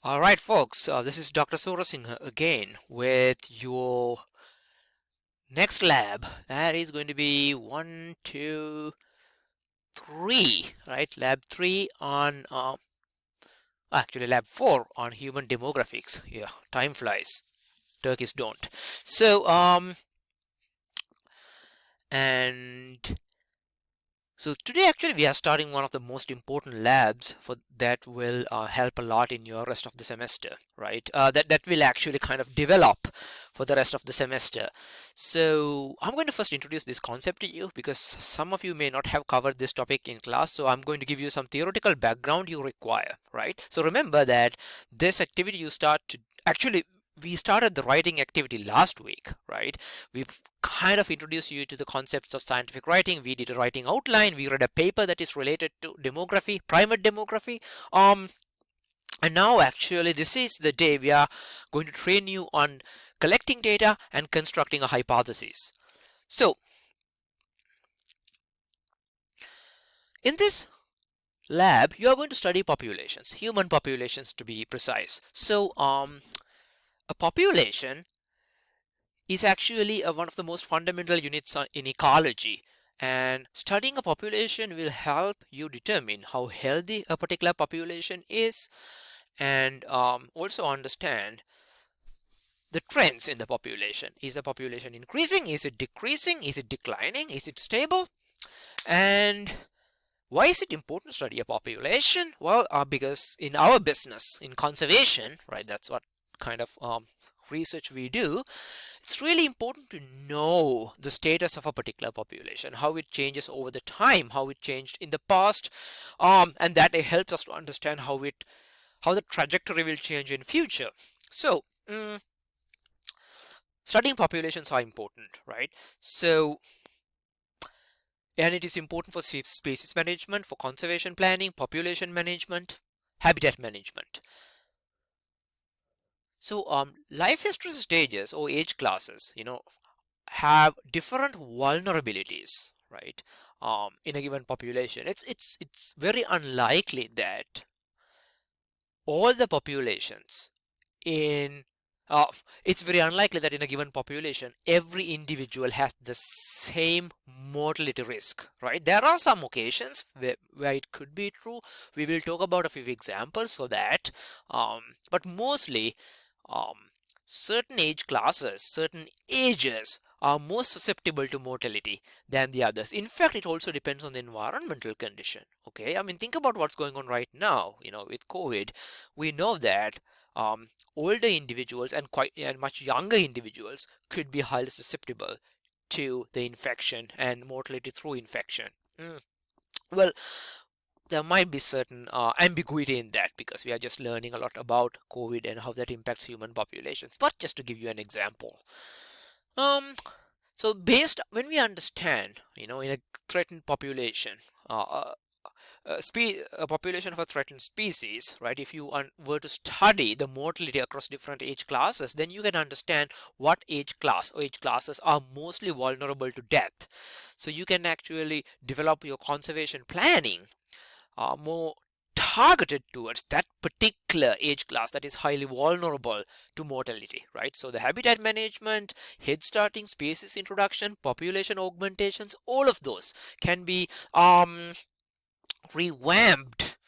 All right, folks, this is Dr. Surasinghe again with your next lab. That is going to be one, two, three, right? Lab three on, actually, lab four on human demographics. Yeah, time flies. Turkeys don't. So, and So today actually we are starting one of the most important labs for that will help a lot in your rest of the semester, right? That will actually kind of develop for the rest of the semester. So I'm going to first introduce this concept to you because some of you may not have covered this topic in class. So I'm going to give you some theoretical background you require, right? So remember that this activity you start to actually we started the writing activity last week, right? We've kind of introduced you to the concepts of scientific writing. We did a writing outline. We read a paper that is related to demography, primate demography. And now actually this is the day we are going to train you on collecting data and constructing a hypothesis. So in this lab, you are going to study populations, human populations to be precise. So a population is actually one of the most fundamental units in ecology. And studying a population will help you determine how healthy a particular population is and also understand the trends in the population. Is the population increasing? Is it decreasing? Is it declining? Is it stable? And why is it important to study a population? Well, because in our business, in conservation, right, that's what kind of research we do. It's really important to know the status of a particular population, how it changes over the time, how it changed in the past, and that it helps us to understand how the trajectory will change in future. So studying populations are important, right? So and it is important for species management, for conservation planning, population management, habitat management. So life history stages or age classes, have different vulnerabilities, right? In a given population, it's very unlikely that all the populations in uh, it's very unlikely that in a given population every individual has the same mortality risk, right? There are some occasions where it could be true. We will talk about a few examples for that, but mostly um, certain age classes, certain ages are more susceptible to mortality than the others. In fact, it also depends on the environmental condition. Okay, I mean, think about what's going on right now. With COVID, we know that older individuals and much younger individuals could be highly susceptible to the infection and mortality through infection. Well, there might be certain ambiguity in that because we are just learning a lot about COVID and how that impacts human populations. But just to give you an example, um, so based when we understand, in a threatened population, a population of a threatened species, right? If you were to study the mortality across different age classes, then you can understand what age class or age classes are mostly vulnerable to death. So you can actually develop your conservation planning more targeted towards that particular age class that is highly vulnerable to mortality, right? So the habitat management, head starting, species introduction, population augmentations, all of those can be revamped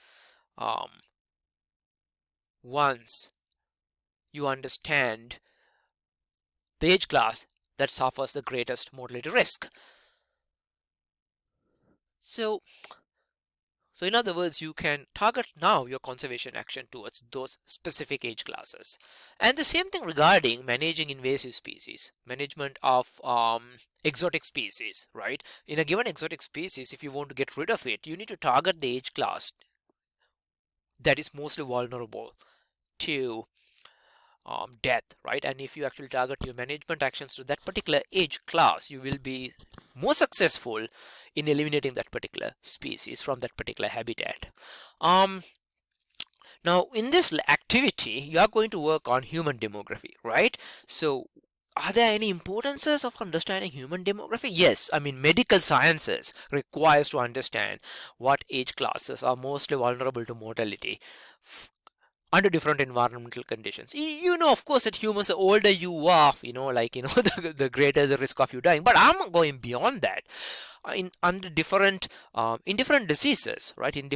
um, once you understand the age class that suffers the greatest mortality risk. So in other words, you can target now your conservation action towards those specific age classes. And the same thing regarding managing invasive species, management of exotic species, right? In a given exotic species, if you want to get rid of it, you need to target the age class that is mostly vulnerable to death, right? And if you actually target your management actions to that particular age class, you will be more successful in eliminating that particular species from that particular habitat. Um, Now, in this activity, you are going to work on human demography, right? So, are there any importances of understanding human demography? Yes, I mean medical sciences requires to understand what age classes are mostly vulnerable to mortality under different environmental conditions. You know, of course, that humans, the older you are, the greater the risk of you dying. But I'm going beyond that. In different diseases, right? In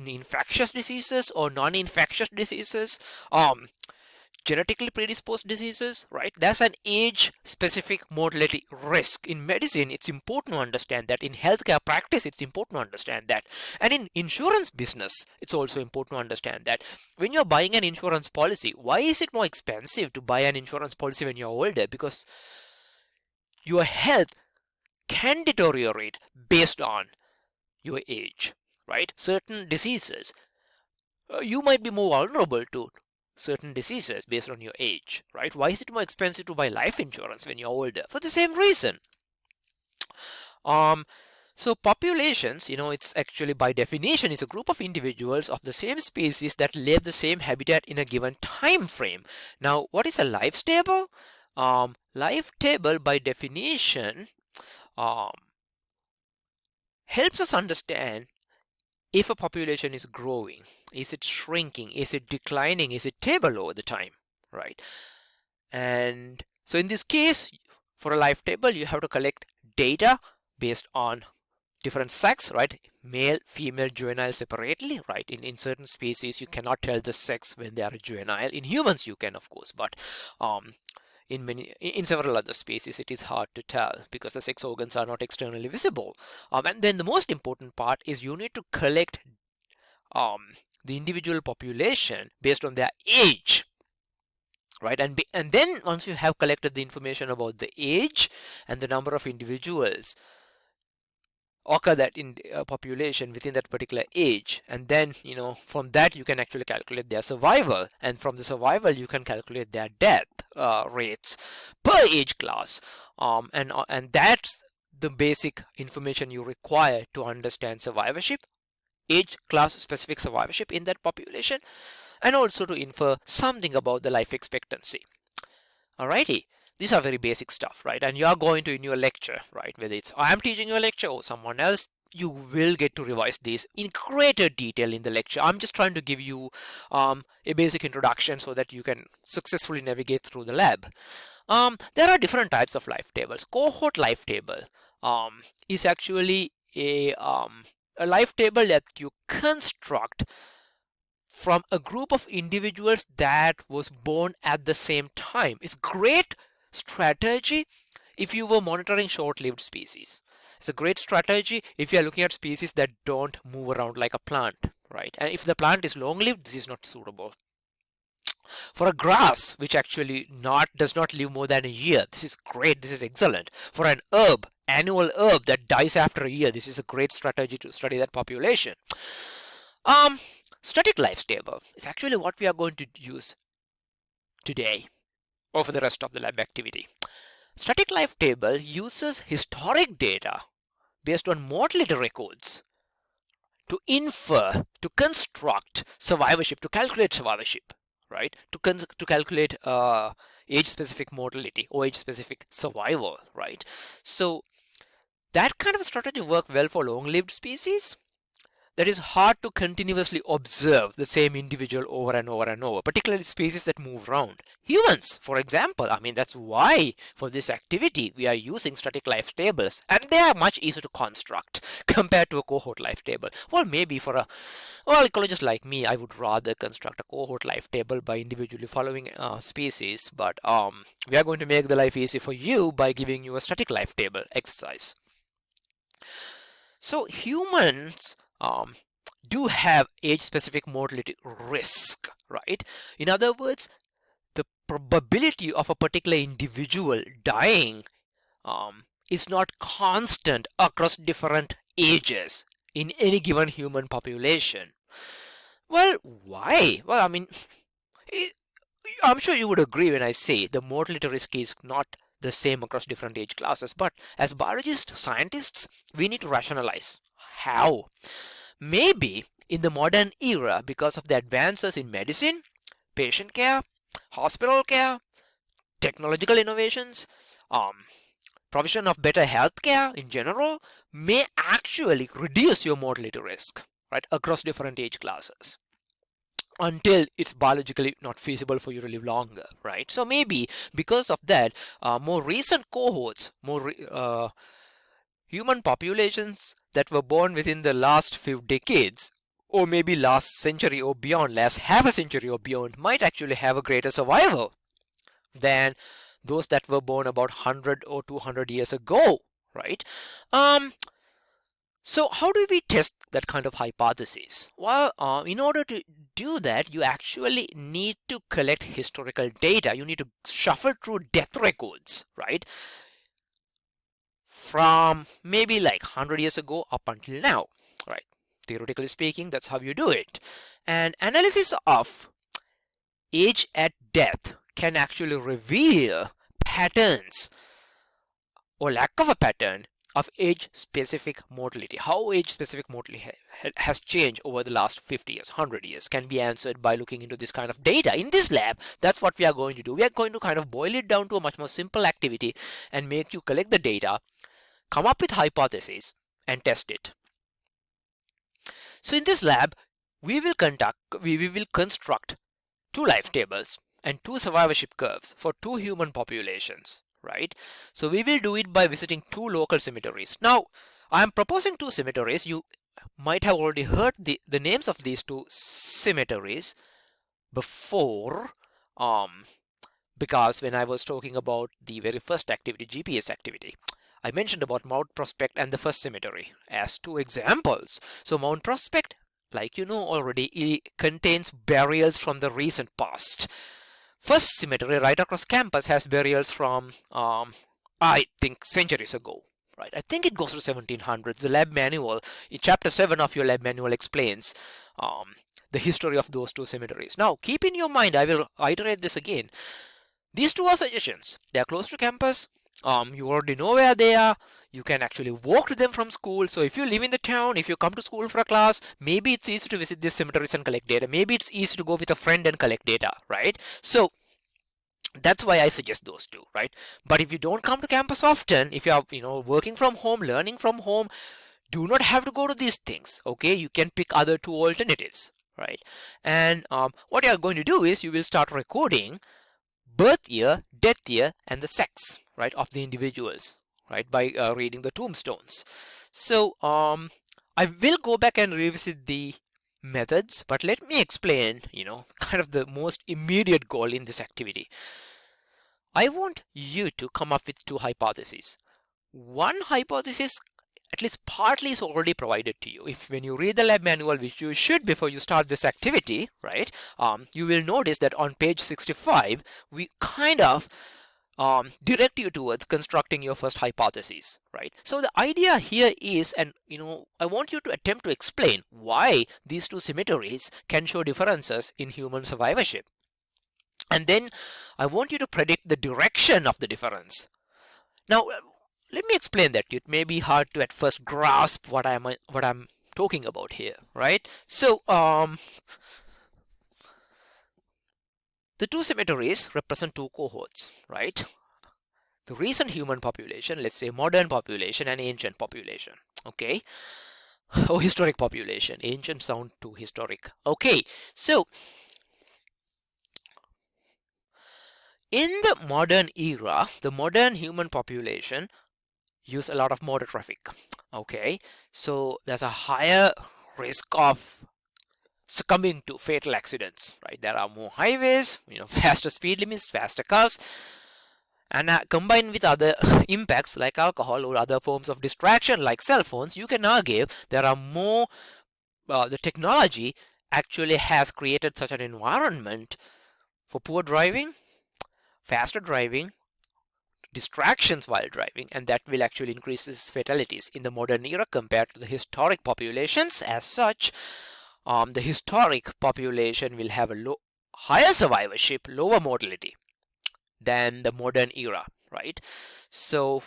infectious diseases or non-infectious diseases, genetically predisposed diseases, right? There's an age-specific mortality risk. In medicine, it's important to understand that. In healthcare practice, it's important to understand that. And in insurance business, it's also important to understand that. When you're buying an insurance policy, why is it more expensive to buy an insurance policy when you're older? Because your health can deteriorate based on your age, right? Certain diseases, you might be more vulnerable to certain diseases based on your age, right? Why is it more expensive to buy life insurance when you're older? For the same reason. So populations, it's actually by definition is a group of individuals of the same species that live the same habitat in a given time frame. Now, what is a life table? Life table by definition helps us understand if a population is growing, is it shrinking, is it declining, is it stable over the time, right? And so in this case, for a life table, you have to collect data based on different sex, right? Male, female, juvenile separately, right? In certain species, you cannot tell the sex when they are juvenile. In humans, you can, of course, but in several other species, it is hard to tell because the sex organs are not externally visible. And then the most important part is you need to collect the individual population based on their age, right? And then once you have collected the information about the age and the number of individuals occur that in population within that particular age, and then from that you can actually calculate their survival, and from the survival you can calculate their death rates per age class, and that's the basic information you require to understand survivorship, age class specific survivorship in that population, and also to infer something about the life expectancy. Alrighty. These are very basic stuff, right? And you are going to, in your lecture, right, whether it's I am teaching you a lecture or someone else, you will get to revise these in greater detail in the lecture. I'm just trying to give you a basic introduction so that you can successfully navigate through the lab. There are different types of life tables. Cohort life table is actually a life table that you construct from a group of individuals that was born at the same time. It's great strategy if you were monitoring short-lived species. It's a great strategy if you are looking at species that don't move around like a plant, right? And if the plant is long-lived, this is not suitable. For a grass, which actually does not live more than a year, this is great, this is excellent. For an annual herb that dies after a year, this is a great strategy to study that population. Static life table is actually what we are going to use today or for the rest of the lab activity. Static life table uses historic data based on mortality records to infer, to construct survivorship, to calculate survivorship, right? To calculate age-specific mortality or age-specific survival, right? So that kind of strategy works well for long-lived species. That is hard to continuously observe the same individual over and over and over, particularly species that move around. Humans, for example, that's why for this activity we are using static life tables, and they are much easier to construct compared to a cohort life table. Well, maybe for a ecologist like me, I would rather construct a cohort life table by individually following species, but we are going to make the life easy for you by giving you a static life table exercise. So humans do have age-specific mortality risk, right? In other words, the probability of a particular individual dying is not constant across different ages in any given human population. Well, why? Well, I'm sure you would agree when I say the mortality risk is not the same across different age classes, but as biologists, scientists, we need to rationalize how. Maybe in the modern era, because of the advances in medicine, patient care, hospital care, technological innovations, provision of better health care in general, may actually reduce your mortality risk, right, across different age classes. until it's biologically not feasible for you to live longer, right? So maybe because of that, more recent cohorts, human populations that were born within the last few decades, or maybe last century or beyond, last half a century or beyond, might actually have a greater survival than those that were born about 100 or 200 years ago, right? Um, so how do we test that kind of hypothesis? Well, in order to do that, you actually need to collect historical data. You need to shuffle through death records, right? From maybe like 100 years ago up until now, right? Theoretically speaking, that's how you do it. And analysis of age at death can actually reveal patterns or lack of a pattern of age-specific mortality. How age-specific mortality has changed over the last 50 years, 100 years can be answered by looking into this kind of data. In this lab, that's what we are going to do. We are going to kind of boil it down to a much more simple activity and make you collect the data, come up with hypotheses, and test it. So in this lab, we will construct two life tables and two survivorship curves for two human populations, right? So we will do it by visiting two local cemeteries. Now, I am proposing two cemeteries. You might have already heard the names of these two cemeteries before, because when I was talking about the very first activity, GPS activity, I mentioned about Mount Prospect and the first cemetery as two examples. So Mount Prospect, like you know already, it contains burials from the recent past. First cemetery right across campus has burials from, I think, centuries ago. Right, I think it goes to 1700s. The lab manual, in chapter 7 of your lab manual, explains the history of those two cemeteries. Now, keep in your mind, I will iterate this again. These two are suggestions. They are close to campus. You already know where they are. You can actually walk to them from school. So if you live in the town, if you come to school for a class, maybe it's easy to visit these cemeteries and collect data. Maybe it's easy to go with a friend and collect data, right? So that's why I suggest those two, right? But if you don't come to campus often, if you are, working from home, learning from home, do not have to go to these things, okay? You can pick other two alternatives, right? And what you are going to do is you will start recording birth year, death year, and the sex, right, of the individuals, right, by reading the tombstones. So I will go back and revisit the methods, but let me explain, kind of the most immediate goal in this activity. I want you to come up with two hypotheses. One hypothesis, at least partly, is already provided to you. If when you read the lab manual, which you should before you start this activity, right, you will notice that on page 65, we kind of direct you towards constructing your first hypothesis, right? So the idea here is, and I want you to attempt to explain why these two cemeteries can show differences in human survivorship. And then I want you to predict the direction of the difference. Now, let me explain that. It may be hard to at first grasp what I'm talking about here, right? So, the two cemeteries represent two cohorts, right? The recent human population, let's say modern population, and ancient population, okay? Or historic population. Ancient sound too historic. Okay, so in the modern era, the modern human population use a lot of motor traffic. Okay, so there's a higher risk of succumbing to fatal accidents, right? There are more highways, faster speed limits, faster cars, and combined with other impacts like alcohol or other forms of distraction like cell phones, you can argue there are more, the technology actually has created such an environment for poor driving, faster driving, distractions while driving, and that will actually increase fatalities in the modern era compared to the historic populations. As such, the historic population will have a higher survivorship, lower mortality than the modern era, right? So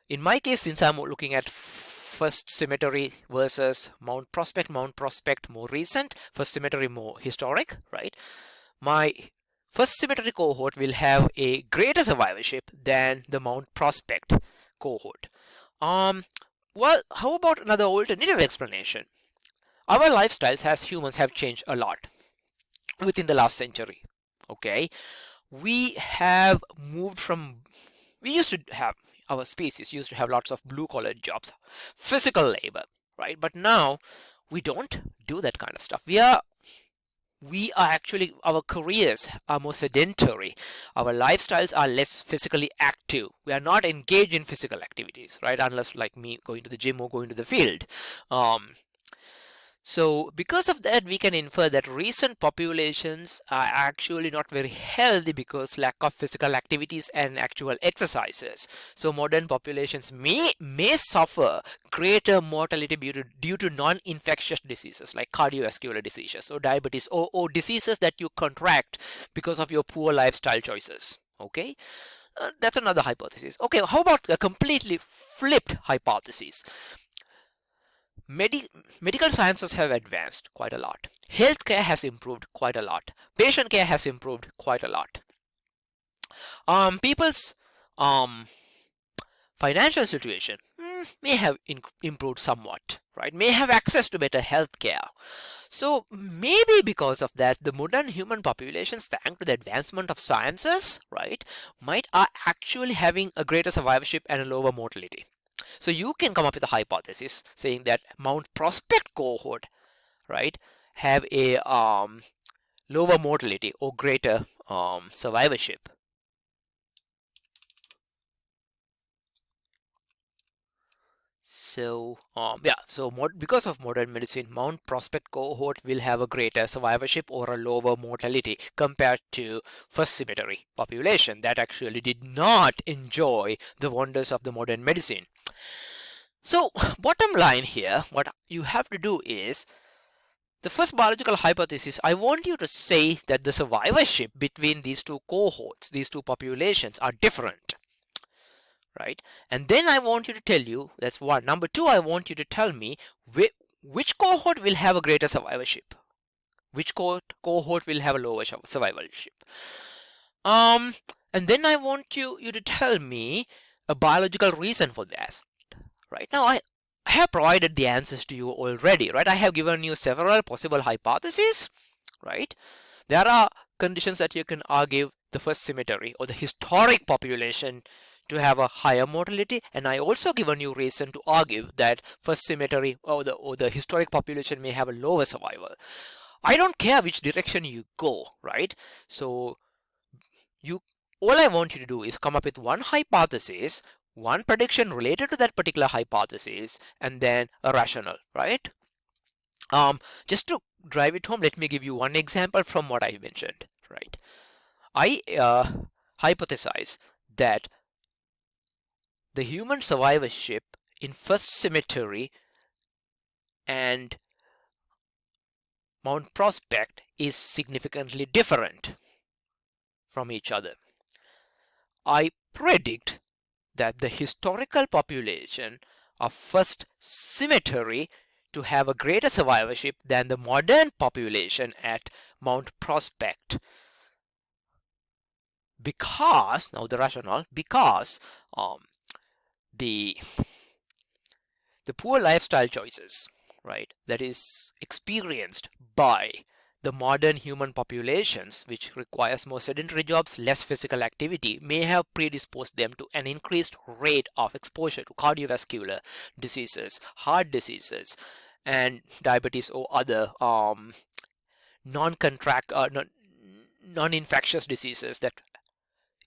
in my case, since I'm looking at first cemetery versus Mount Prospect more recent, first cemetery more historic, right? My first cemetery cohort will have a greater survivorship than the Mount Prospect cohort. Well, how about another alternative explanation? Our lifestyles as humans have changed a lot. within the last century. Okay, we have moved from, we used to have, our species used to have lots of blue collar jobs, physical labor, right? But now we don't do that kind of stuff. We are actually, our careers are more sedentary, our lifestyles are less physically active, we are not engaged in physical activities, right? Unless like me going to the gym or going to the field. So because of that, we can infer that recent populations are actually not very healthy because lack of physical activities and actual exercises. So modern populations may suffer greater mortality due to non-infectious diseases like cardiovascular diseases or diabetes, or diseases that you contract because of your poor lifestyle choices. Okay, that's another hypothesis. Okay, how about a completely flipped hypothesis? Medical sciences have advanced quite a lot. Healthcare has improved quite a lot. Patient care has improved quite a lot. People's um, financial situation may have improved somewhat, right? May have access to better healthcare. So maybe because of that, the modern human populations, thanks to the advancement of sciences, right, might are actually having a greater survivorship and a lower mortality. So you can come up with a hypothesis saying that Mount Prospect cohort, right, have a lower mortality or greater survivorship. So yeah, so because of modern medicine, Mount Prospect cohort will have a greater survivorship or a lower mortality compared to first cemetery population that actually did not enjoy the wonders of the modern medicine. So bottom line here, what you have to do is, the first biological hypothesis, I want you to say that the survivorship between these two cohorts, these two populations are different, right? And then I want you to tell you, that's one. Number two, I want you to tell me which cohort will have a greater survivorship, which cohort will have a lower survivorship. Um, and then I want you to tell me a biological reason for that. Right now, I have provided the answers to you already, right? I have given you several possible hypotheses, right? There are conditions that you can argue the first cemetery or the historic population to have a higher mortality, and I also given you reason to argue that first cemetery or the historic population may have a lower survival. I don't care which direction you go, right? So you all I want you to do is come up with one hypothesis, one prediction related to that particular hypothesis, and then a rationale, right? Just to drive it home, let me give you one example from what I mentioned, right? I hypothesize that the human survivorship in first cemetery and Mount Prospect is significantly different from each other. I predict that the historical population of first cemetery to have a greater survivorship than the modern population at Mount Prospect. Because, now the rationale, because the poor lifestyle choices, right, that is experienced by the modern human populations, which requires more sedentary jobs, less physical activity, may have predisposed them to an increased rate of exposure to cardiovascular diseases, heart diseases, and diabetes or other non-contract, non-infectious diseases that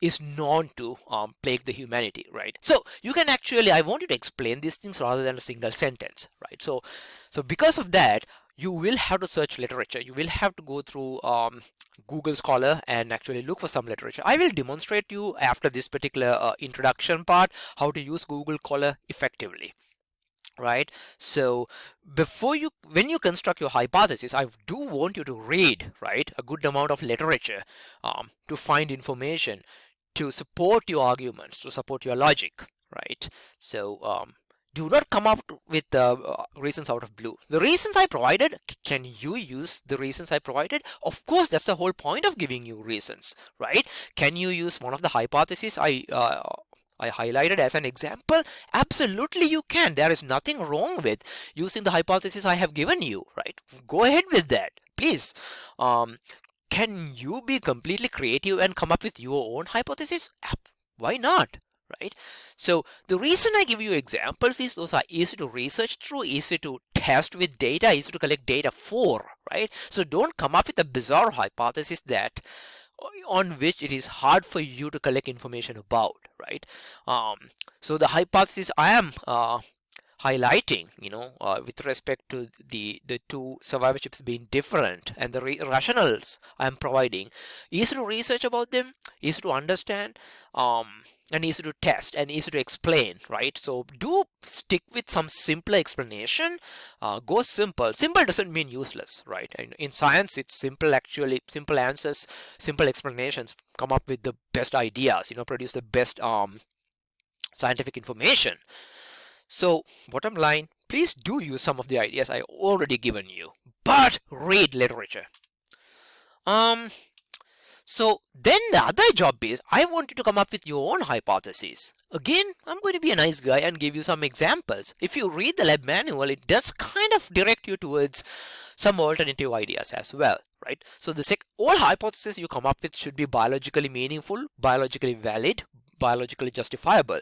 is known to plague the humanity, right? So you can actually, I want you to explain these things rather than a single sentence, right? So because of that, you will have to search literature. You will have to go through Google Scholar and actually look for some literature. I will demonstrate you after this particular introduction part how to use Google Scholar effectively, right? So when you construct your hypothesis, I do want you to read, right, a good amount of literature to find information to support your arguments, to support your logic, right? So do not come up with reasons out of blue. The reasons I provided, can you use the reasons I provided? Of course, that's the whole point of giving you reasons, right? Can you use one of the hypotheses I highlighted as an example? Absolutely you can. There is nothing wrong with using the hypothesis I have given you, right? Go ahead with that, please. can you be completely creative and come up with your own hypothesis? Why not? Right? So the reason I give you examples is those are easy to research through, easy to test with data, easy to collect data for, right? So don't come up with a bizarre hypothesis that on which it is hard for you to collect information about, right? So the hypothesis I am highlighting, with respect to the two survivorships being different and the rationales I'm providing, easy to research about them, easy to understand, and easy to test and easy to explain, right? So do stick with some simpler explanation. Go simple. Simple doesn't mean useless, right? And in science, it's simple. Actually, simple answers, simple explanations come up with the best ideas. Produce the best scientific information. So, bottom line, please do use some of the ideas I already given you, but read literature. So then the other job is I want you to come up with your own hypotheses. Again, I'm going to be a nice guy and give you some examples. If you read the lab manual, it does kind of direct you towards some alternative ideas as well, right? So all hypotheses you come up with should be biologically meaningful, biologically valid, biologically justifiable.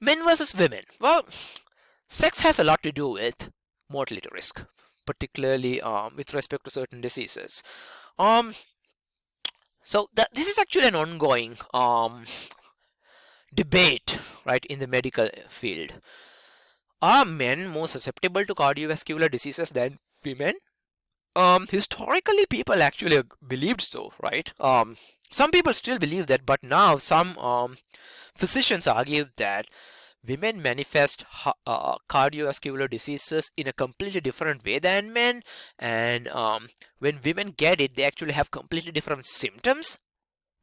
Men versus women. Well, sex has a lot to do with mortality risk, particularly with respect to certain diseases. So this is actually an ongoing debate, right, in the medical field. Are men more susceptible to cardiovascular diseases than women? Historically, people actually believed so, right? Some people still believe that, but now some physicians argue that women manifest cardiovascular diseases in a completely different way than men, and when women get it, they actually have completely different symptoms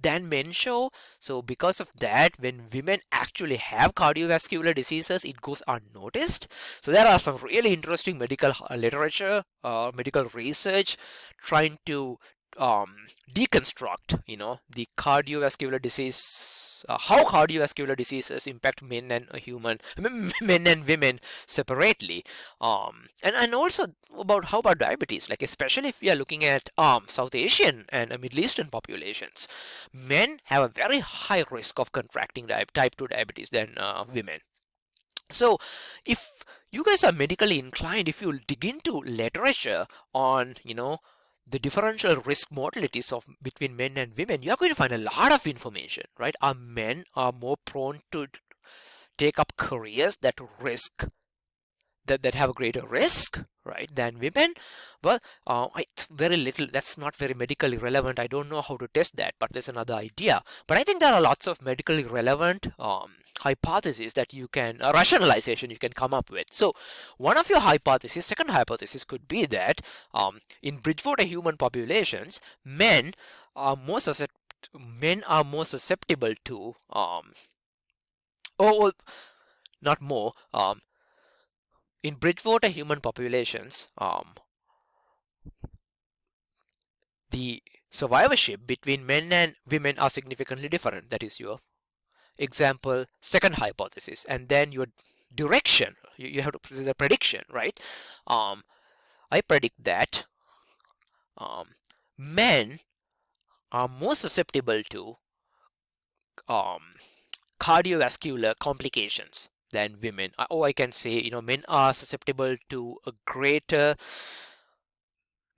than men show. So because of that, when women actually have cardiovascular diseases, it goes unnoticed. So there are some really interesting medical literature, medical research trying to deconstruct, the cardiovascular disease, how cardiovascular diseases impact men and men and women separately, and also about how about diabetes, like especially if we are looking at South Asian and Middle Eastern populations, men have a very high risk of contracting type 2 diabetes than women. So if you guys are medically inclined, if you dig into literature on, the differential risk mortalities of between men and women, you're going to find a lot of information, right? Our men are more prone to take up careers that have a greater risk, right, than women. Well, it's very little. That's not very medically relevant. I don't know how to test that, but there's another idea. But I think there are lots of medically relevant hypotheses that you can, rationalization you can come up with. So one of your hypotheses, second hypothesis could be that in Bridgewater human populations, men are more susceptible to, or not more, in Bridgewater human populations, the survivorship between men and women are significantly different. That is your example, second hypothesis. And then your direction, you have to present the prediction, right? I predict that men are more susceptible to cardiovascular complications than women. Or I can say, men are susceptible to a greater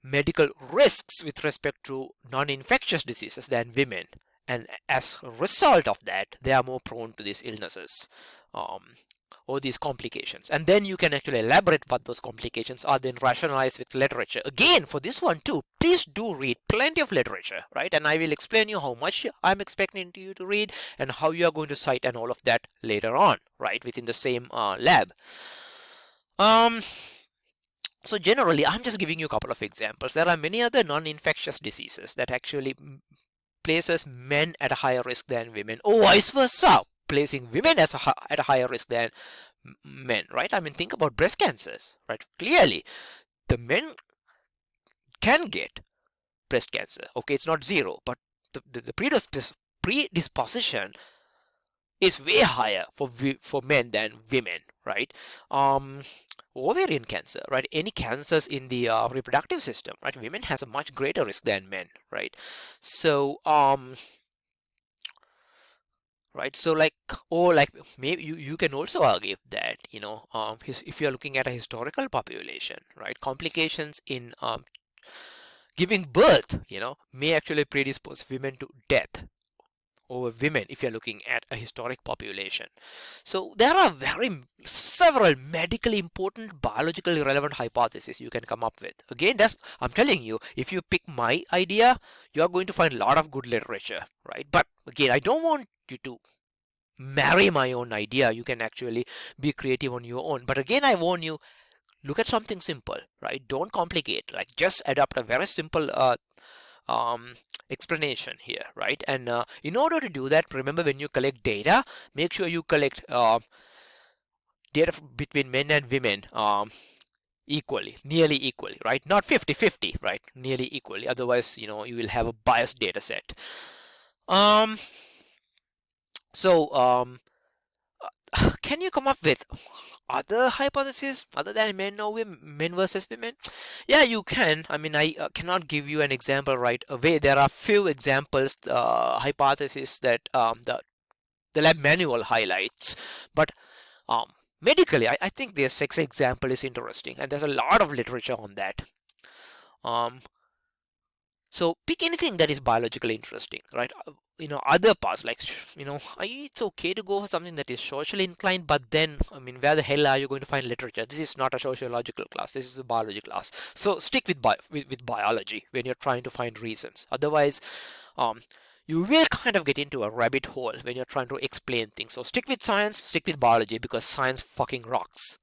medical risks with respect to non-infectious diseases than women. And as a result of that, they are more prone to these illnesses or these complications. And then you can actually elaborate what those complications are, then rationalize with literature. Again, for this one too, please do read plenty of literature, right? And I will explain you how much I'm expecting you to read and how you are going to cite and all of that later on, right, within the same lab. So generally, I'm just giving you a couple of examples. There are many other non-infectious diseases that actually places men at a higher risk than women, or vice versa, placing women at a higher risk than men, right? I mean, think about breast cancers, right? Clearly, the men can get breast cancer. Okay, it's not zero, but the predisposition is way higher for men than women, right? ovarian cancer, right? Any cancers in the reproductive system, right? Women has a much greater risk than men, right? So right, so like, or like, maybe you can also argue that, if you're looking at a historical population, right, complications in giving birth, may actually predispose women to death over women if you're looking at a historic population. So there are several medically important biologically relevant hypotheses you can come up with. Again, that's, I'm telling you, if you pick my idea, you're going to find a lot of good literature, right? But again, I don't want you to marry my own idea. You can actually be creative on your own. But again, I warn you, look at something simple, right? Don't complicate. Like, just adopt a very simple um, explanation here, right? And in order to do that, remember, when you collect data, make sure you collect data between men and women equally, nearly equally, right? Not 50-50, right? Nearly equally. Otherwise, you will have a biased data set. Um, so, can you come up with other hypotheses other than men or women, men versus women? Yeah, you can. I mean, I cannot give you an example right away. There are few examples, hypotheses that the lab manual highlights, but um, medically, I think the sex example is interesting, and there's a lot of literature on that. Um, so pick anything that is biologically interesting, right? Other parts, like, it's okay to go for something that is socially inclined, but then, I mean, where the hell are you going to find literature? This is not a sociological class. This is a biology class. So stick with biology when you're trying to find reasons. Otherwise, um, you will kind of get into a rabbit hole when you're trying to explain things. So stick with science, stick with biology, because science fucking rocks.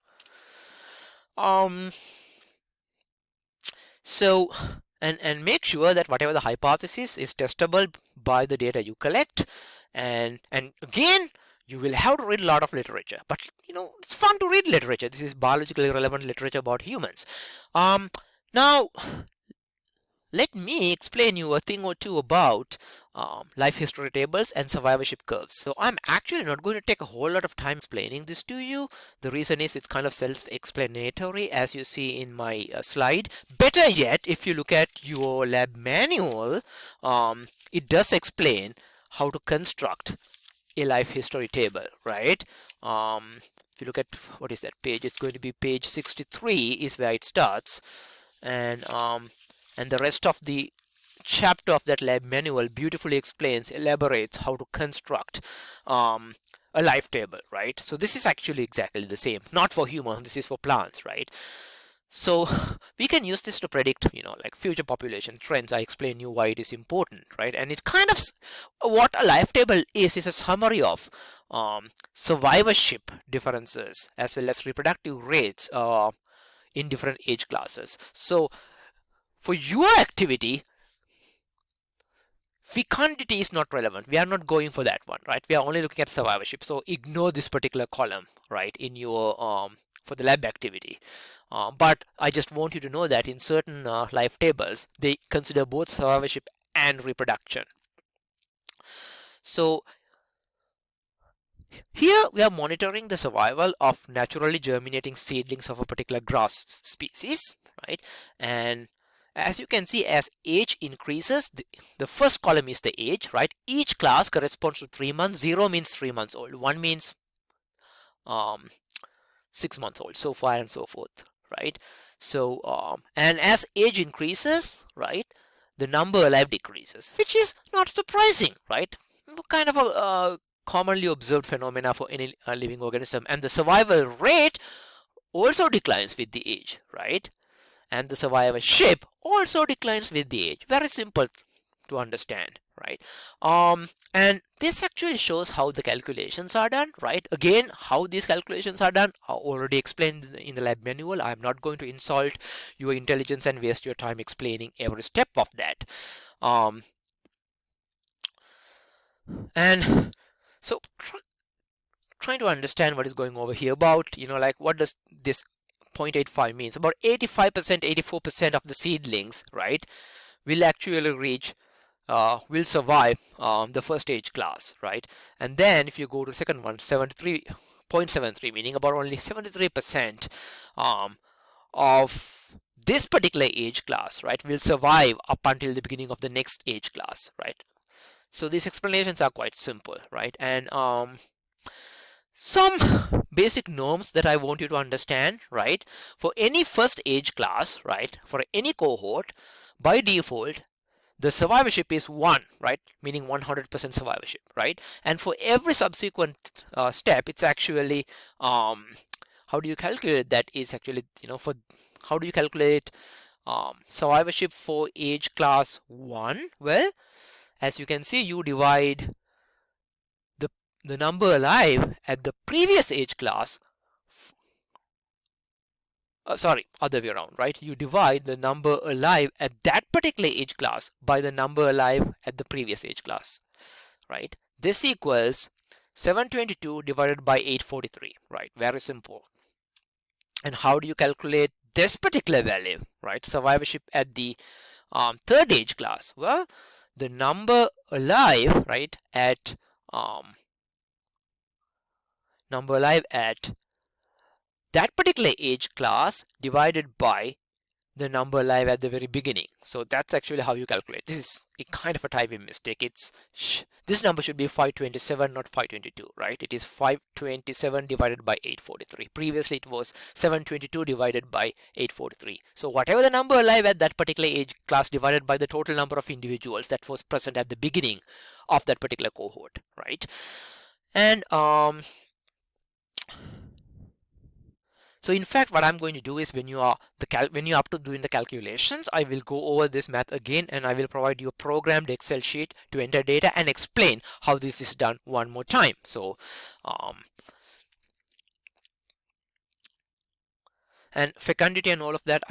Um, So, and make sure that whatever the hypothesis is testable by the data you collect, and again, you will have to read a lot of literature. But it's fun to read literature. This is biologically relevant literature about humans. Now, let me explain you a thing or two about life history tables and survivorship curves. So I'm actually not going to take a whole lot of time explaining this to you. The reason is it's kind of self-explanatory, as you see in my slide. Better yet, if you look at your lab manual, it does explain how to construct a life history table, right? If you look at, what is that page? It's going to be page 63 is where it starts. And the rest of the chapter of that lab manual beautifully elaborates how to construct a life table, right? So this is actually exactly the same, not for humans, this is for plants, right? So we can use this to predict, like, future population trends. I explain you why it is important, right? And it kind of, what a life table is a summary of survivorship differences as well as reproductive rates in different age classes. So for your activity, fecundity is not relevant. We are not going for that one, right? We are only looking at survivorship. So ignore this particular column, right, in your for the lab activity. But I just want you to know that in certain life tables, they consider both survivorship and reproduction. So here we are monitoring the survival of naturally germinating seedlings of a particular grass species, right? And as you can see, as age increases, the first column is the age, right? Each class corresponds to 3 months. 0 means 3 months old. 1 means 6 months old, so far and so forth, right? So, and as age increases, right, the number alive decreases, which is not surprising, right? Kind of a commonly observed phenomena for any living organism. And the survival rate also declines with the age, right? And the survivorship also declines with the age. Very simple to understand, right? And this actually shows how the calculations are done, right? Again, how these calculations are done are already explained in the lab manual. I'm not going to insult your intelligence and waste your time explaining every step of that. And so trying to understand what is going over here about, like, what does this 0.85 means? About 85%, 84% of the seedlings, right, will actually reach, will survive the first age class, right? And then if you go to the second one, 73% 0.73, meaning about only 73% of this particular age class, right, will survive up until the beginning of the next age class, right? So these explanations are quite simple, right? And some basic norms that I want you to understand, right? For any first age class, right, for any cohort, by default, the survivorship is 1, right, meaning 100% survivorship, right? And for every subsequent step, it's actually how do you calculate that is actually, for how do you calculate survivorship for age class 1? Well, as you can see, you divide the number alive at the previous age class, sorry, other way around, right? You divide the number alive at that particular age class by the number alive at the previous age class, right? This equals 722 divided by 843, right? Very simple. And how do you calculate this particular value, right? Survivorship at the third age class. Well, the number alive, right, at that particular age class divided by the number alive at the very beginning. So that's actually how you calculate. This is a kind of a typing mistake. This number should be 527, not 522, right? It is 527 divided by 843. Previously it was 722 divided by 843. So whatever the number alive at that particular age class divided by the total number of individuals that was present at the beginning of that particular cohort, right? And so in fact, what I'm going to do is when you are up to doing the calculations, I will go over this math again, and I will provide you a programmed Excel sheet to enter data and explain how this is done one more time. So and fecundity and all of that,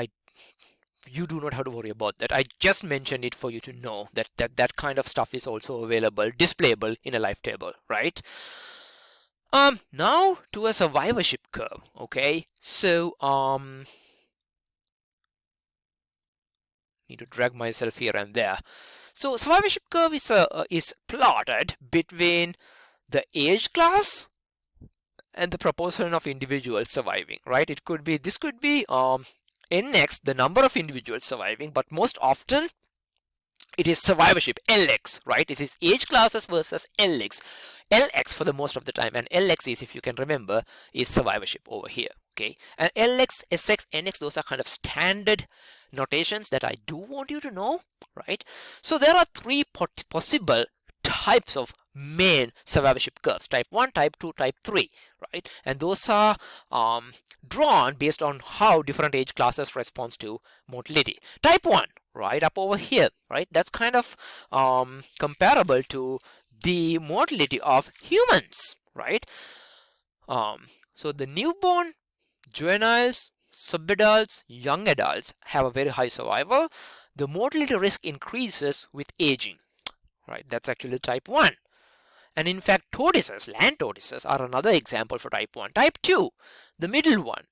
you do not have to worry about that. I just mentioned it for you to know that that kind of stuff is also available, displayable in a live table, right? Now to a survivorship curve. Okay, so need to drag myself here and there. So survivorship curve is plotted between the age class and the proportion of individuals surviving, right? This could be nx, the number of individuals surviving, but most often it is survivorship, Lx, right? It is age classes versus Lx. Lx for the most of the time, and Lx is, if you can remember, is survivorship over here, okay? And Lx, Sx, Nx, those are kind of standard notations that I do want you to know, right? So there are three possible types of main survivorship curves: type 1, type 2, type 3, right? And those are drawn based on how different age classes respond to mortality. Type 1, right up over here, right? That's kind of comparable to the mortality of humans, right? So the newborn, juveniles, subadults, young adults have a very high survival. The mortality risk increases with aging, right? That's actually type 1. And in fact, tortoises, land tortoises, are another example for type 1. Type 2, the middle one,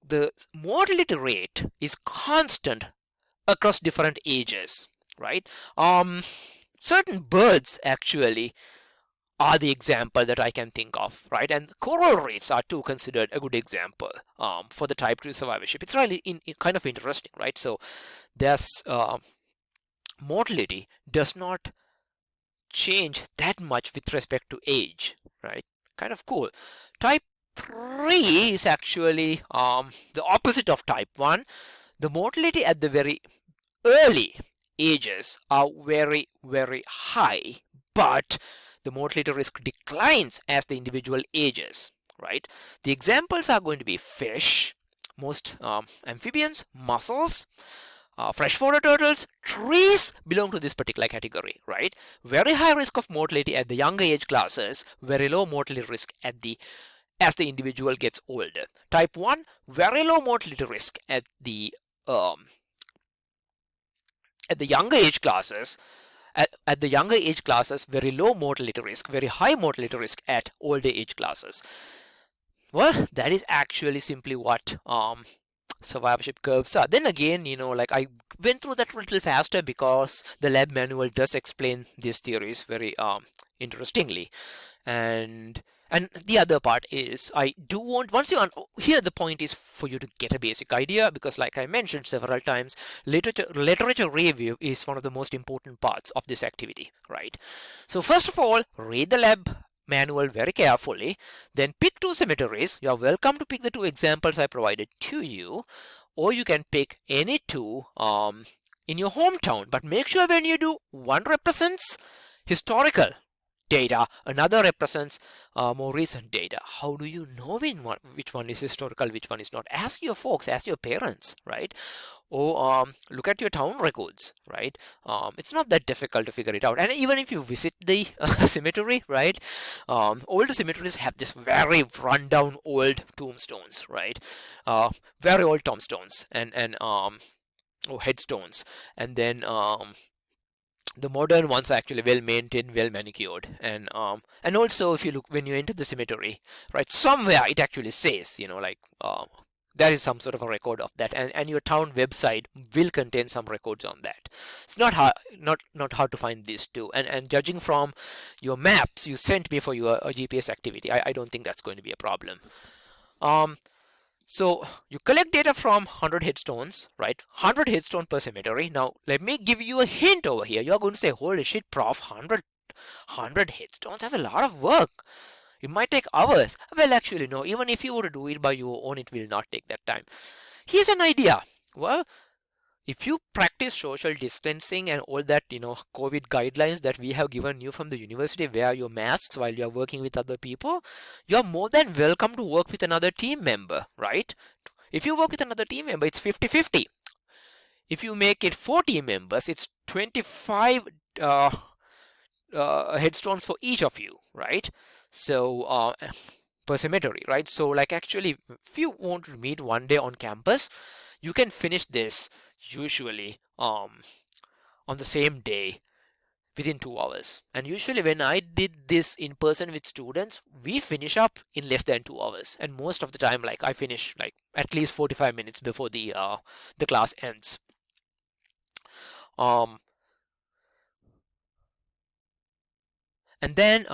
the mortality rate is constant across different ages, right? Certain birds actually are the example that I can think of, right? And coral reefs are too considered a good example for the type 2 survivorship. It's really kind of interesting, right? So there's mortality does not change that much with respect to age, right? Kind of cool. Type 3 is actually the opposite of type 1. The mortality at the very early ages are very, very high, but the mortality risk declines as the individual ages, right? The examples are going to be fish, most amphibians, mussels, freshwater turtles. Trees belong to this particular category, right? Very high risk of mortality at the younger age classes, very low mortality risk as the individual gets older. Type 1, very low mortality risk at the younger age classes. At the younger age classes, very low mortality risk, very high mortality risk at older age classes. Well, that is actually simply what survivorship curves are. Then again, like I went through that a little faster because the lab manual does explain these theories very interestingly. And And the other part is, I do want, once you here the point is for you to get a basic idea, because like I mentioned several times, literature review is one of the most important parts of this activity, right? So first of all, read the lab manual very carefully, then pick two cemeteries. You are welcome to pick the two examples I provided to you, or you can pick any two in your hometown, but make sure when you do, one represents historical data, another represents more recent data. How do you know which one is historical, which one is not? Ask your folks, ask your parents, right? Or look at your town records, right? It's not that difficult to figure it out. And even if you visit the cemetery, right? Older cemeteries have this very rundown old tombstones, right? Very old tombstones and or headstones, and then the modern ones are actually well maintained, well manicured, and also if you look when you enter the cemetery, right, somewhere it actually says, like there is some sort of a record of that, and your town website will contain some records on that. It's not hard, not hard to find these too, and judging from your maps you sent me for your GPS activity, I don't think that's going to be a problem. um so you collect data from 100 headstones, right? 100 headstone per cemetery. Now let me give you a hint over here. You're going to say, holy shit, prof, 100 headstones, that's a lot of work. It might take hours. Well, actually, no. Even if you were to do it by your own, it will not take that time. Here's an idea. Well, if you practice social distancing and all that, COVID guidelines that we have given you from the university, wear your masks while you're working with other people, you're more than welcome to work with another team member, right? If you work with another team member, it's 50-50. If you make it 4 team members, it's 25 headstones for each of you, right? So per cemetery, right? So like actually, if you want to meet one day on campus, you can finish this usually on the same day within 2 hours. And usually when I did this in person with students, we finish up in less than 2 hours. And most of the time, like I finish like at least 45 minutes before the class ends. Um, and then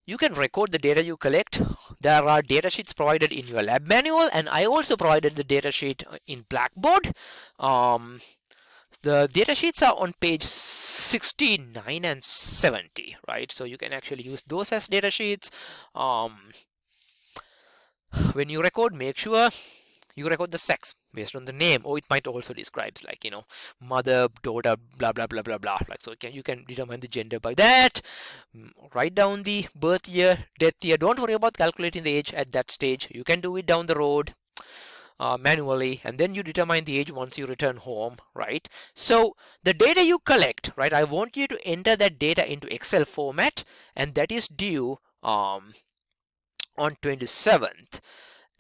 you can record the data you collect. There are data sheets provided in your lab manual, and I also provided the data sheet in Blackboard. The data sheets are on page 69 and 70, right? So you can actually use those as data sheets. When you record, make sure you record the sex based on the name, or it might also describe like mother, daughter, blah blah blah blah blah, like so you can determine the gender by that. Write down the birth year, death year. Don't worry about calculating the age at that stage. You can do it down the road manually, and then you determine the age once you return home, right? So the data you collect, right, I want you to enter that data into Excel format, and that is due on 27th.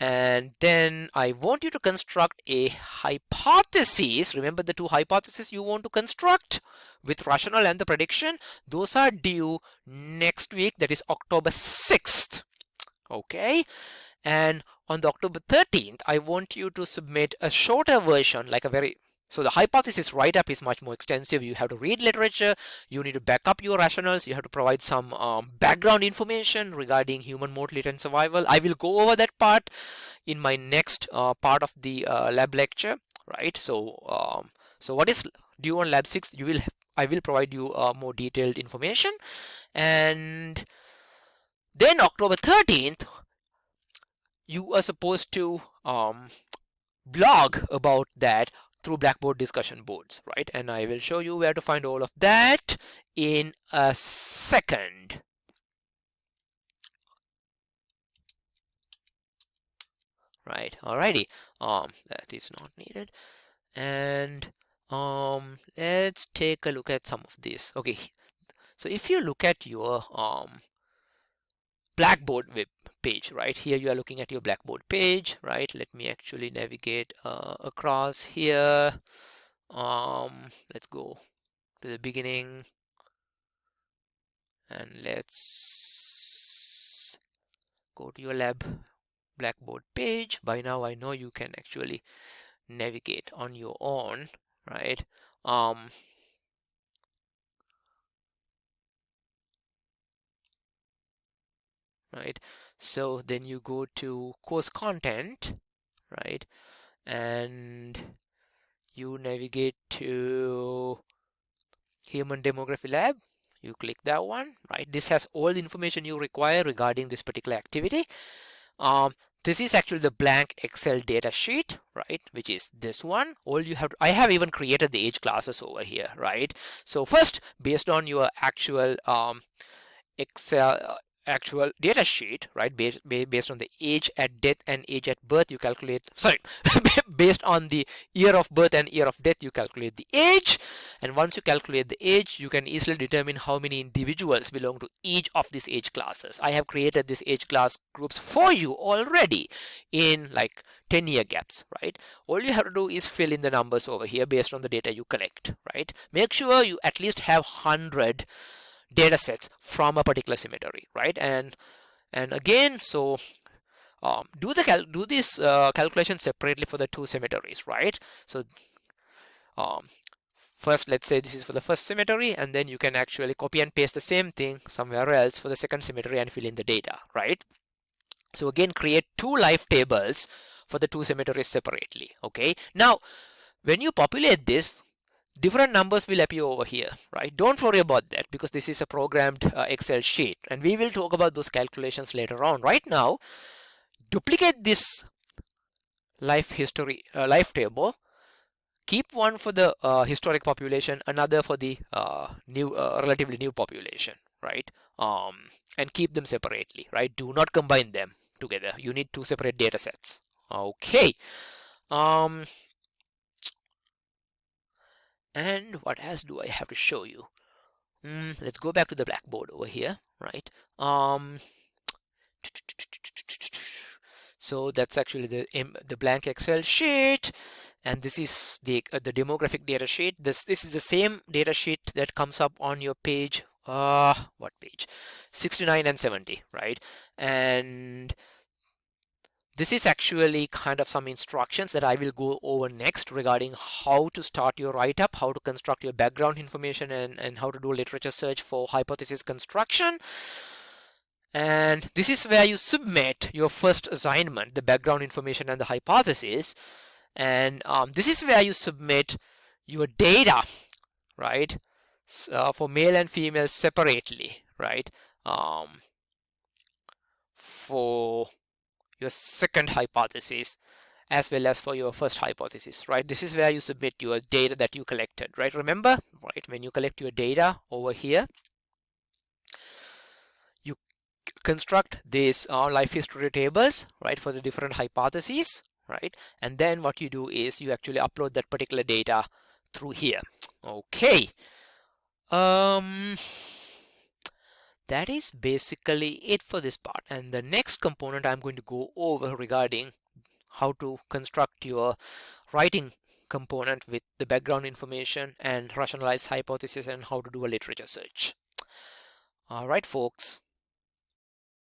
And then I want you to construct a hypothesis. Remember the two hypotheses you want to construct with rational and the prediction? Those are due next week, that is October 6th. Okay. And on the October 13th, I want you to submit a shorter version, like a very so the hypothesis write-up is much more extensive. You have to read literature, you need to back up your rationals, you have to provide some background information regarding human mortality and survival. I will go over that part in my next part of the lab lecture, right? So what is due on lab 6? I will provide you more detailed information. And then October 13th, you are supposed to blog about that through Blackboard discussion boards, right? And I will show you where to find all of that in a second. Right, alrighty. That is not needed. And let's take a look at some of this. Okay, so if you look at your Blackboard web page, right? Here you are looking at your Blackboard page, right? Let me actually navigate across here. Let's go to the beginning, and let's go to your lab Blackboard page. By now I know you can actually navigate on your own, right? right? So then you go to course content, right? And you navigate to Human Demography Lab. You click that one, right? This has all the information you require regarding this particular activity. Um, this is actually the blank Excel data sheet, right? Which is this one. All you have, I have even created the age classes over here, right? So first, based on your actual Excel actual data sheet, right? Based on the age at death and age at birth, you calculate, sorry, based on the year of birth and year of death, you calculate the age. And once you calculate the age, you can easily determine how many individuals belong to each of these age classes. I have created this age class groups for you already in like 10-year gaps, right? All you have to do is fill in the numbers over here based on the data you collect, right? Make sure you at least have 100 data sets from a particular cemetery, right? And again, so do this calculation separately for the two cemeteries, right? So um, first, let's say this is for the first cemetery, and then you can actually copy and paste the same thing somewhere else for the second cemetery and fill in the data, right? So again, create two life tables for the two cemeteries separately. Okay, now when you populate this, different numbers will appear over here, right? Don't worry about that because this is a programmed Excel sheet, and we will talk about those calculations later on. Right now, duplicate this life table. Keep one for the historic population, another for the relatively new population, right? And keep them separately, right? Do not combine them together. You need two separate data sets. Okay. Um, and what else do I have to show you? Let's go back to the blackboard over here, right? So that's actually the blank Excel sheet, and this is the demographic data sheet. This is the same data sheet that comes up on your page. What page? 69 and 70, right? And this is actually kind of some instructions that I will go over next regarding how to start your write-up, how to construct your background information, and how to do literature search for hypothesis construction. And this is where you submit your first assignment, the background information and the hypothesis. And this is where you submit your data, right? For male and female separately, right? For your second hypothesis as well as for your first hypothesis, right? This is where you submit your data that you collected, right? Remember, right? When you collect your data over here, you construct these life history tables, right, for the different hypotheses, right? And then what you do is you actually upload that particular data through here. Okay. That is basically it for this part. And the next component I'm going to go over regarding how to construct your writing component with the background information and rationalized hypothesis and how to do a literature search. All right, folks.